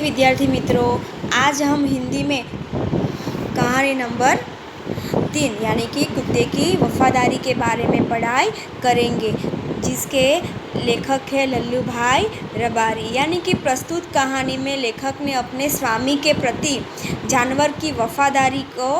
विद्यार्थी मित्रों, आज हम हिंदी में कहानी नंबर 3 यानी कि कुत्ते की वफादारी के बारे में पढ़ाई करेंगे, जिसके लेखक है लल्लू भाई रबारी। यानी कि प्रस्तुत कहानी में लेखक ने अपने स्वामी के प्रति जानवर की वफादारी को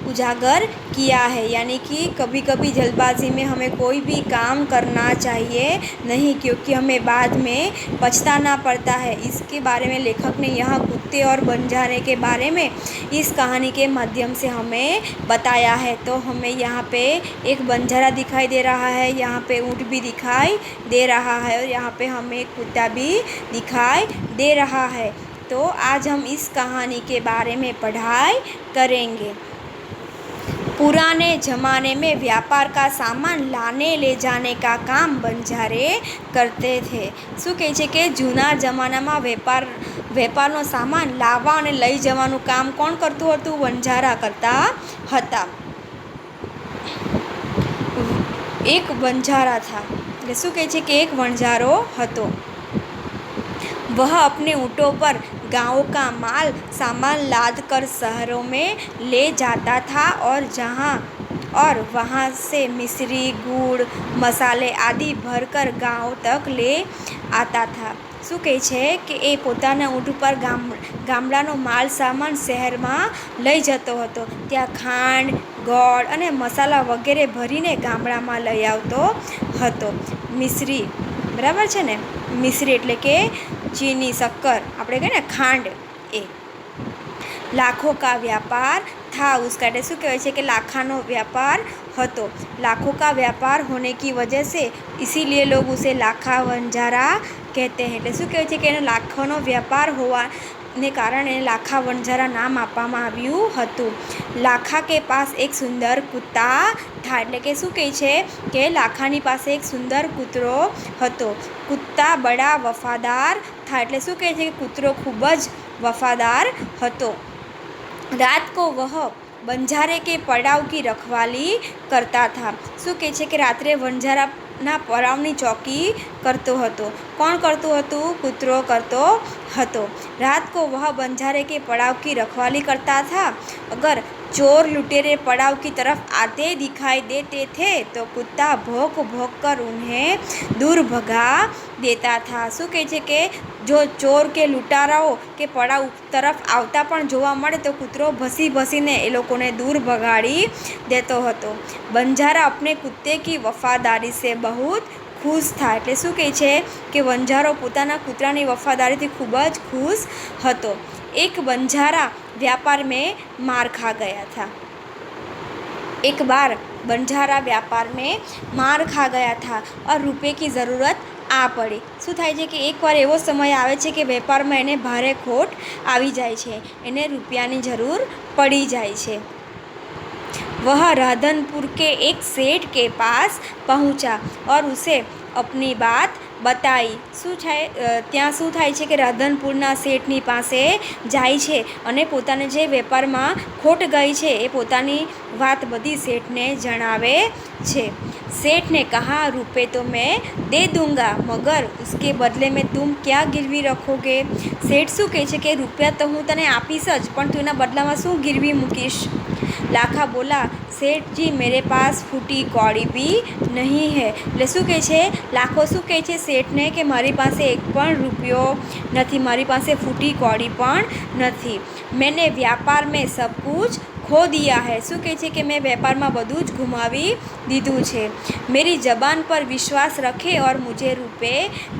उजागर किया है। यानी कि कभी कभी जल्दबाजी में हमें कोई भी काम करना चाहिए नहीं, क्योंकि हमें बाद में पछताना पड़ता है। इसके बारे में लेखक ने यहाँ कुत्ते और बंजारे के बारे में इस कहानी के माध्यम से हमें बताया है। तो हमें यहाँ पे एक बंजारा दिखाई दे रहा है, यहाँ पे ऊँट भी दिखाई दे रहा है और यहाँ पे हमें एक कुत्ता भी दिखाई दे रहा है। तो आज हम इस कहानी के बारे में पढ़ाई करेंगे। पुराने ज़माने में व्यापार का सामान लाने ले जाने का काम બંજારે કરते थे। શું કહે છે કે જૂના જમાનામાં વેપારનો સામાન લાવવા અને લઈ જવાનું કામ કોણ કરતું હતું? બંજારા કરતા હતા। એક બંજારા था, એટલે શું કહે છે કે એક વણઝારો હતો। वह अपने ऊँटों पर गाँव का माल सामान लाद कर शहरों में ले जाता था और वहाँ से मिश्री, गुड़, मसाले आदि भरकर गाँव तक ले आता था। શું કહે છે કે એ પોતાના ઊંટ ઉપર ગામડાનો માલ સામાન શહેરમાં લઈ જતો હતો। ત્યાં ખાંડ, ગોળ અને મસાલા વગેરે ભરીને ગામડામાં લઈ આવતો હતો। મિશ્રી, બરાબર છે ને? મિશ્રી એટલે કે चीनी, शक्कर, આપણે કહીએ ને ખાંડ, એ लाखों का व्यापार था उसका। એટલે શું કહેવાય છે કે લાખાનો વ્યાપાર હતો। लाखों का व्यापार होने की वजह से इसीलिए लोग उसे लाखा वंजारा कहते हैं। એટલે શું કહેવાય છે કે એનો લાખોનો વ્યાપાર હોવાને કારણે લાખા વણઝારા નામ આપવામાં આવ્યું હતું। લાખા કે પાસ એક સુંદર કૂતા था, એટલે કે શું કહે છે કે લાખાની પાસે એક સુંદર કૂતરો હતો। કૂતા બડા વફાદાર था, એટલે શું કહે છે કે કૂતરો ખૂબ જ વફાદાર હતો। रात को वह બંજારે કે પડાવ की रखवाली करता था। શું કહે છે કે રાત્રે વણઝારાના પડાવની ચોકી કરતો હતો। કોણ કરતું હતું? કૂતરો કરતો હતો। रात को वह બંજારે के पड़ाव की रखवाली करता था। अगर चोर लुटेरे पड़ाव की तरफ आते दिखाई देते थे तो कुत्ता भौंक भौंक कर उन्हें दूर भगा देता था। શું કહે છે કે જો ચોર કે લૂંટારાઓ કે પડાવ તરફ આવતા પણ જોવા મળે તો કૂતરો ભસી ભસીને એ લોકોને દૂર ભગાડી દેતો હતો। બંજારા अपने कुत्ते की वफादारी से बहुत खुश था, એટલે શું કહે છે કે વંજારો પોતાના કૂતરાની વફાદારીથી ખૂબ જ ખુશ હતો। एक બંજારા व्यापार में मार खा गया था। एक बार બંજારા व्यापार में मार खा गया था और रुपये की ज़रूरत आ पड़ी। શું થાય છે કે એકવાર એવો સમય આવે છે કે વેપારમાં એને ભારે ખોટ આવી જાય છે, એને રૂપિયાની જરૂર પડી જાય છે। वह राधनपुर के एक सेठ के पास पहुँचा और उसे अपनी बात बताई। શું થાય ત્યાં શું થાય છે કે રાધનપુરના શેઠની પાસે જાય છે અને પોતાને જે વેપારમાં ખોટ ગઈ છે એ પોતાની વાત બધી શેઠને જણાવે છે। सेठ ने कहा, रुपये तो मैं दे दूंगा, मगर उसके बदले में तुम क्या गिरवी रखोगे? सेठ શું કહે છે કે રૂપિયા તો હું તને આપીશ જ, પણ તું એના બદલામાં શું गिरवी મૂકીશ? लाखा बोला, सेठ जी मेरे पास फूटी कौड़ी भी नहीं है। એટલે શું કહે છે? લાખો શું કહે છે શેઠને કે મારી પાસે એક પણ રૂપિયો નથી, મારી પાસે ફૂટી કौड़ी પણ નથી। मैंने व्यापार में सब कुछ खो दिया है। શું કહે છે કે મેં વેપારમાં બધું જ ગુમાવી દીધું છે। मेरी जबान पर विश्वास रखे और मुझे रुपये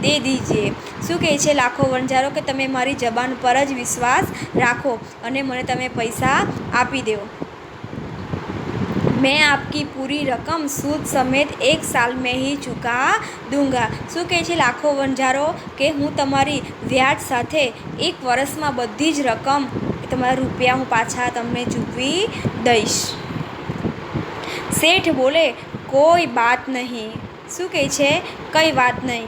दे दीजिए। શું કહે છે લાખો વણઝારો કે તમે મારી જબાન પર જ વિશ્વાસ રાખો અને મને તમે પૈસા આપી દો। मैं आपकी पूरी रकम सूद समेत 1 साल में ही चुका दूंगा। શું કહે છે લાખો વણઝારો કે હું તમારી વ્યાજ સાથે 1 વર્ષમાં બધી જ રકમ, તમારા રૂપિયા હું પાછા તમને ચૂકવી દઈશ। सेठ बोले, कोई बात नहीं। શું કહે છે? कई बात नहीं,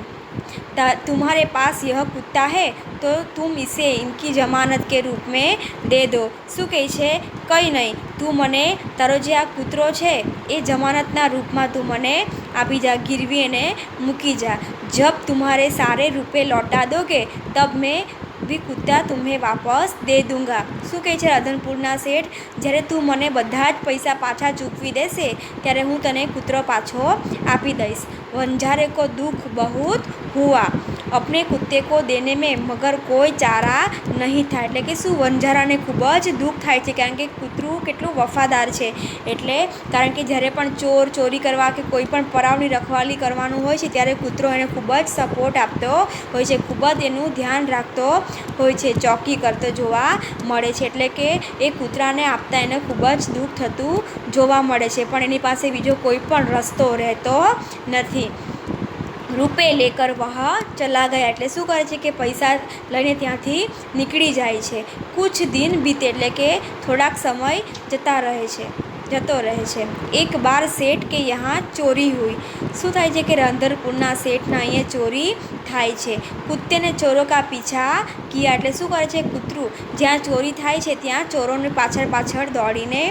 तुम्हारे पास यह कुत्ता है तो तुम इसे इनकी जमानत के रूप में दे दो। શું કહે છે? કંઈ નહીં, તું મને તારો જે આ કૂતરો છે એ જમાનતના રૂપમાં તું મને આપી જા, गिरवी એને મૂકી જા। जब तुम्हारे सारे रुपये लौटा दोगे तब मैं भी कुत्ता तुम्हें वापस दे दूंगा। શું કહે છે રાધનપુરના શેઠ, જ્યારે તું મને બધા જ પૈસા પાછા ચૂકવી દેશે ત્યારે હું તને કૂતરો પાછો આપી દઈશ। વંજારે કો દુઃખ બહુત હુઆ, अपने कुत्ते को देने में मगर કોઈ ચારા નહીં થાય। એટલે કે શું વંજારાને ખૂબ જ દુઃખ થાય છે, કારણ કે કૂતરું કેટલું વફાદાર છે। એટલે કારણ કે જ્યારે પણ ચોરી કરવા કે કોઈ પણ પરાવની રખવાલી કરવાનું હોય છે ત્યારે કૂતરો એને ખૂબ જ સપોર્ટ આપતો હોય છે, ખૂબ જ એનું ધ્યાન રાખતો હોય છે, ચોકી કરતો જોવા મળે છે। એટલે કે એ કૂતરાને આપતા એને ખૂબ જ દુઃખ થતું જોવા મળે છે, પણ એની પાસે બીજો કોઈ પણ રસ્તો રહેતો નથી। રૂપે લેકર વહ ચલા ગયા, એટલે શું કરે છે કે પૈસા લઈને ત્યાંથી નીકળી જાય છે। કુછ દિન બીતે, એટલે કે થોડાક સમય જતો રહે છે। એક બાર શેઠ કે યહાં ચોરી હુઈ, શું થાય છે કે રાધનપુરના શેઠના અહીંયા ચોરી થાય છે। કુત્તેને ચોરો કા પીછા કિયા, એટલે શું કરે છે કૂતરું જ્યાં ચોરી થાય છે ત્યાં ચોરોની પાછળ દોડીને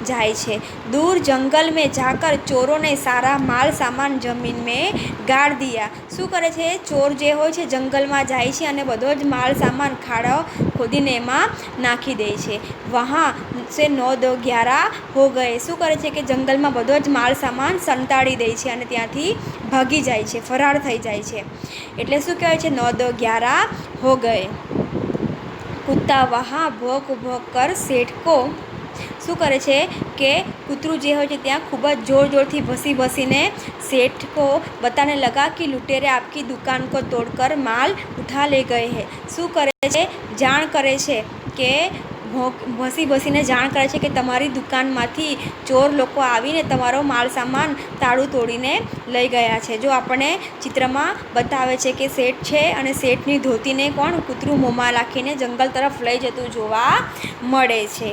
જાય છે। દૂર જંગલ મેં જાકર ચોરોને સારા માલ સામાન જમીન મેં ગાળ દિયા, શું કરે છે ચોર જે હોય છે જંગલમાં જાય છે અને બધો જ માલ સામાન ખાડો ખોદીને એમાં નાખી દે છે। વહાં સે 9-10-11 હો ગયે, શું કરે છે કે જંગલમાં બધો જ માલ સામાન સંતાડી દે છે અને ત્યાંથી ભાગી જાય છે, ફરાર થઈ જાય છે। એટલે શું કહેવાય છે 9-10-11 હો ગયે। કુત્તા વહાં ભોંક ભોંક કર શેઠ કો, શું કરે છે કે કૂતરું જે હોય છે ત્યાં ખૂબ જ જોરથી ભસીને શેઠ को बताने लगा कि लुटेरे आपकी दुकान को तोड़कर माल उठा ले गए हैं। શું કરે છે જાણ કરે છે કે ભસીને જાણ કરે છે કે તમારી દુકાનમાંથી ચોર લોકો આવીને તમારો માલ સામાન તાળું તોડીને લઈ ગયા છે। જો આપણને ચિત્રમાં બતાવે છે કે શેઠ છે અને શેઠની ધોતીને કૂતરું મોંમાં રાખીને જંગલ તરફ લઈ જતું જોવા મળે છે।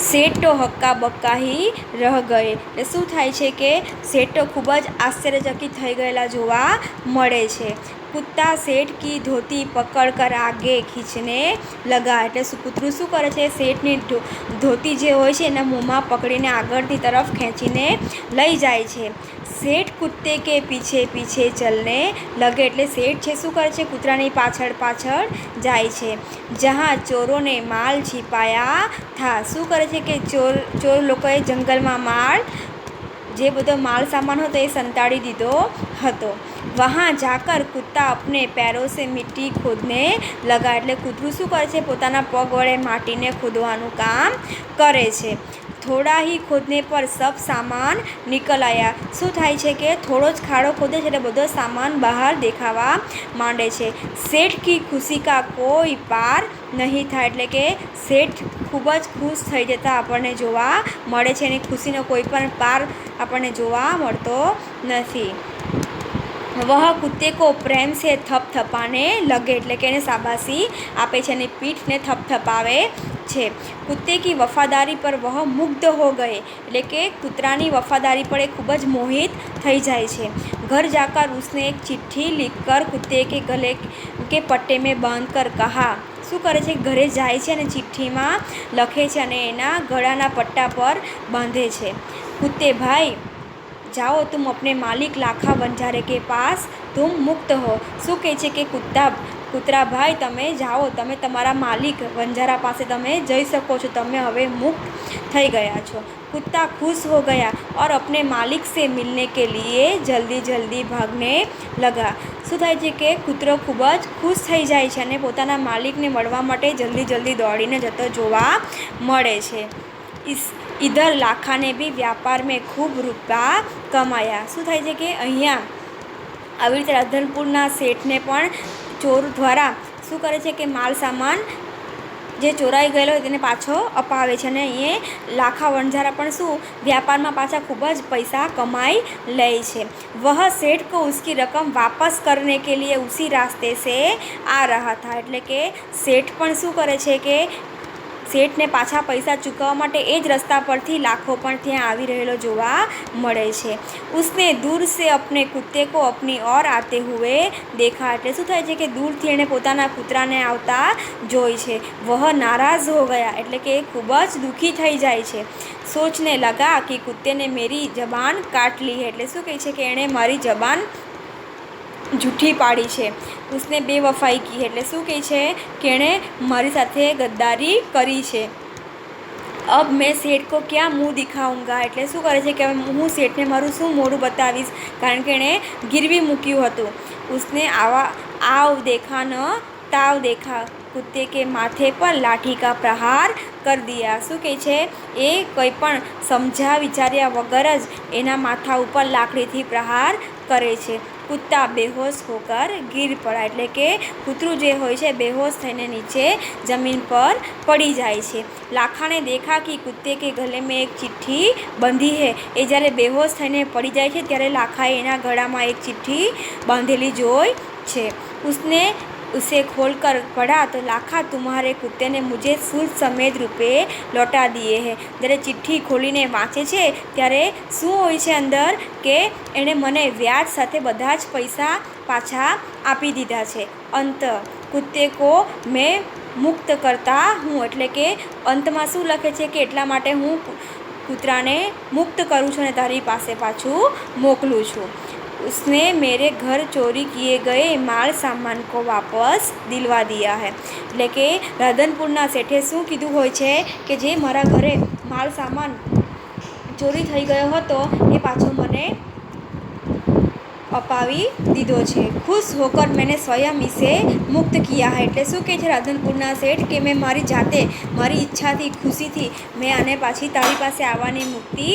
શેઠ તો હક્કા બક્કા હી રહ ગયે, એટલે શું થાય છે કે શેઠ તો ખૂબ જ આશ્ચર્યચકિત થઈ ગયેલા જોવા મળે છે। કુત્તા શેઠ કી ધોતી પકડ કર આગે ખીંચને લગા, એટલે કૂતરું શું કરે છે શેઠની ધોતી જે હોય છે એના મોંમાં પકડીને આગળની તરફ ખેંચીને લઈ જાય છે। શેઠ કુત્તે કે પીછે પીછે ચલને લગે, એટલે શેઠ છે શું કરે છે કૂતરાની પાછળ જાય છે। જहाँ ચોરોને માલ छिपाया था, શું કરે છે કે ચોર લોકોએ જંગલમાં જે બધો માલ સામાન હતો એ સંતાડી દીધો હતો। વહાં જાકર કુત્તા अपने पैरों से मिट्टी खोदने लगा, એટલે કૂતરું શું કરે છે પોતાના પગ વડે માટીને ખોદવાનું કામ કરે છે। થોડા ही खोदने पर सब सामान निकल आया, શું થાય છે કે થોડો જ ખાડો ખોદે છે એટલે બધો સામાન બહાર દેખાવા માંડે છે। શેઠ કી ખુશી કા કોઈ પાર નહીં था, એટલે કે શેઠ ખૂબ જ ખુશ થઈ જતા આપણને જોવા મળે છે, એની ખુશીનો કોઈ પણ પાર આપણને જોવા મળતો નથી। વહ કુત્તે કો પ્રેમ સે થપથપાને લગે, એટલે કે એને શાબાશી આપે છે અને પીઠને થપથપાવે છે। કુત્તે કી વફાદારી પર વહ મુગ્ધ હો ગયે, એટલે કે કૂતરાની વફાદારી પર એ ખૂબ જ મોહિત થઈ જાય છે। ઘર જાકર ઉસને એક ચિઠ્ઠી लिखकर कुत्ते के गले के पट्टे में बांध कर कहा, શું કરે છે ઘરે જાય છે અને ચિઠ્ઠીમાં લખે છે અને એના ગળાના પટ્ટા પર બાંધે છે। कुत्ते भाई जाओ तुम अपने मालिक लाखा वंजारे के पास तुम मुक्त हो, શું કહે છે કે કૂતરા ભાઈ તમે જાઓ, તમે તમારા માલિક વંજારા પાસે તમે જઈ શકો છો, તમે હવે મુક્ત થઈ ગયા છો। कुत्ता खुश हो गया और अपने मालिक से मिलने के लिए जल्दी भागने लगा, શું થાય છે કે કૂતરો ખૂબ જ ખુશ થઈ જાય છે અને પોતાના માલિકને મળવા માટે જલ્દી દોડીને જતો જોવા મળે છે। इधर लाखा ने भी व्यापार में खूब रुपया कमाया, શું થાય છે કે અહીંયા આવી રીતે રાધનપુરના શેઠને પણ ચોર દ્વારા શું કરે છે કે માલ સામાન જે ચોરાઈ ગયેલો હોય તેને પાછો અપાવે છે અને અહીંયા લાખા વણઝારા પણ શું વ્યાપારમાં પાછા ખૂબ જ પૈસા કમાઈ લે છે। वह सेठ को उसकी रकम वापस करने के लिए उसी रास्ते से आ रहा था, એટલે કે શેઠ પણ શું કરે છે કે શેઠને પાછા પૈસા ચૂકવવા માટે એ જ રસ્તા પરથી લાખો પણ ત્યાં આવી રહેલો જોવા મળે છે। उसने दूर से अपने कुत्ते को अपनी ओर आते हुए देखा, એટલે શું થાય છે કે દૂરથી એણે પોતાના કૂતરાને આવતા જોઈ છે। वह नाराज़ हो गया, એટલે કે ખૂબ જ દુઃખી થઈ જાય છે। सोचने लगा कि कुत्ते ने मेरी जबान काट ली है, એટલે શું કહે છે કે એણે મારી જબાન જૂઠી પાડી છે, ઉસને બેવફાઈ કી એટલે શું કહે છે કે એણે મારી સાથે ગદ્દારી કરી છે। અબ મેં શેઠ કો ક્યાં મુંહ દિખાઉંગા એટલે શું કરે છે કે હું શેઠને મારું શું મોઢું બતાવીશ, કારણ કે એણે ગીરવી મૂક્યું હતું। ઉસને આવ દેખા ન તાવ દેખા, કુત્તે કે માથે પર લાઠી કા પ્રહાર કર દિયા। શું કહે છે એ કંઈ પણ સમજ્યા વિચાર્યા વગર જ એના માથા ઉપર લાકડીથી પ્રહાર કરે છે। કુત્તા બેહોશ હોકર ગીર પડા એટલે કે કૂતરું જે હોય છે બેહોશ થઈને નીચે જમીન પર પડી જાય છે। લાખાને દેખા કે કુત્તે કે ગલે મેં એક ચિઠ્ઠી બંધી હૈ, એ જ્યારે બેહોશ થઈને પડી જાય છે ત્યારે લાખાએ એના ગળામાં એક ચિઠ્ઠી બાંધેલી જોઈ છે। उसे खोल कर पढ़ा तो लाखा तुम्हारे कुत्ते ने मुझे सूद समेत रुपये लौटा दिए हैं। જ્યારે ચિઠ્ઠી ખોલીને વાંચે છે ત્યારે શું હોય છે અંદર કે એણે મને વ્યાજ સાથે બધા જ પૈસા પાછા આપી દીધા છે। અંત કુત્તે કો મેં મુક્ત કરતા હું એટલે કે અંતમાં શું લખે છે કે એટલા માટે હું કૂતરાને મુક્ત કરું છું અને તારી પાસે પાછું મોકલું છું। उसने मेरे घर चोरी किए गए माल सामान को वापस दिलवा दिया है એટલે કે રાધનપુરના શેઠે શું કીધું હોય છે કે જે મારા ઘરે માલ સામાન ચોરી થઈ ગયો હતો એ પાછો મને અપાવી દીધો છે। ખુશ હોકર मैंने स्वयं इसे मुक्त किया है એટલે શું કહે છે રાધનપુરના શેઠ કે મેં મારી જાતે મારી ઈચ્છાથી ખુશીથી મેં આને પાછી તારી પાસે આવવાની મુક્તિ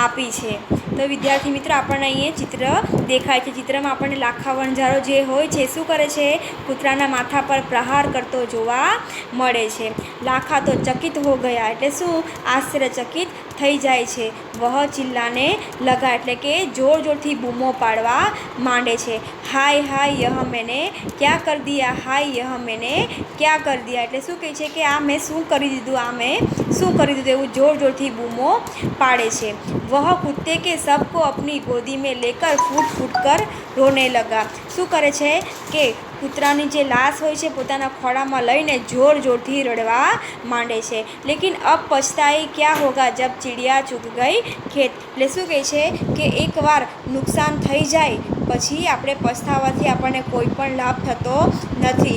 આપી છે। તો વિદ્યાર્થી મિત્રો આપણને અહીંયા ચિત્ર દેખાય છે। ચિત્રમાં આપણને લાખા વણઝારો જે હોય છે શું કરે છે કૂતરાના માથા પર પ્રહાર કરતો જોવા મળે છે। લાખા તો ચકિત હો ગયા એટલે શું આશ્ચર્યચકિત થઈ જાય છે। વહ ચિલ્લાને લગા એટલે કે જોર જોરથી બૂમો પાડવા માંડે છે। હાય હાય યહ મેને ક્યાં કર દિયા, હાય યહ મેને ક્યાં કર દિયા એટલે શું કહે છે કે આ મેં શું કરી દીધું, આ મેં શું કરી દીધું એવું જોર જોરથી બૂમો પાડે છે। वह कुत्ते के सबको अपनी गोदी में लेकर फूट फूट कर रोने लगा। શું કરે છે કે કૂતરાની જે લાશ હોય છે પોતાના ખોળામાં લઈને જોર જોરથી રડવા માંડે છે। લેકિન અબ પછતાઈ ક્યાં હોગા જબ ચિડિયા ચૂક ગઈ ખેત એટલે શું કહે છે કે એકવાર નુકસાન થઈ જાય પછી આપણે પછતાવાથી આપણને કોઈ પણ લાભ થતો નથી।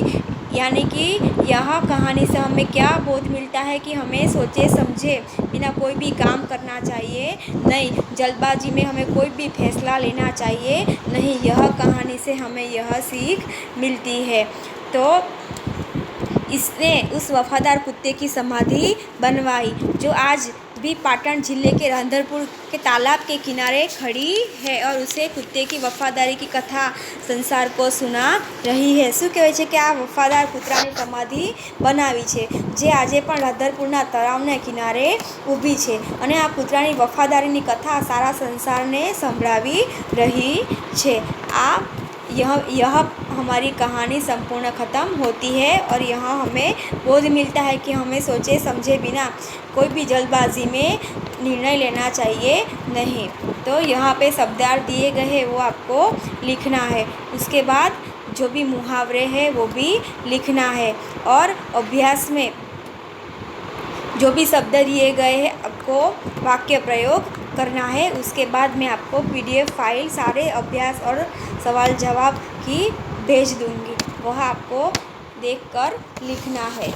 यानी कि यह कहानी से हमें क्या बोध मिलता है कि हमें सोचे समझे बिना कोई भी काम करना चाहिए नहीं, जल्दबाजी में हमें कोई भी फैसला लेना चाहिए नहीं। यह कहानी से हमें यह सीख मिलती है। तो इसने उस वफादार कुत्ते की समाधि बनवाई जो आज भी पाटन जिले के राधनपुर के तालाब के किनारे खड़ी है और उसे कुत्ते की वफादारी की कथा संसार को सुना रही है। શું કહેવાય છે કે આ વફાદાર કૂતરાની સમાધિ બનાવી છે જે આજે પણ રાધનપુરના તળાવના કિનારે ઊભી છે અને આ કૂતરાની વફાદારીની કથા સારા સંસારને સંભળાવી રહી છે। આ यह हमारी कहानी संपूर्ण ख़त्म होती है और यहाँ हमें बोध मिलता है कि हमें सोचे समझे बिना कोई भी जल्दबाजी में निर्णय लेना चाहिए नहीं। तो यहाँ पे शब्दार्थ दिए गए हैं वो आपको लिखना है, उसके बाद जो भी मुहावरे हैं वो भी लिखना है और अभ्यास में जो भी शब्द दिए गए हैं आपको वाक्य प्रयोग करना है। उसके बाद मैं आपको PDF फाइल सारे अभ्यास और सवाल जवाब की भेज दूँगी, वह आपको देखकर लिखना है।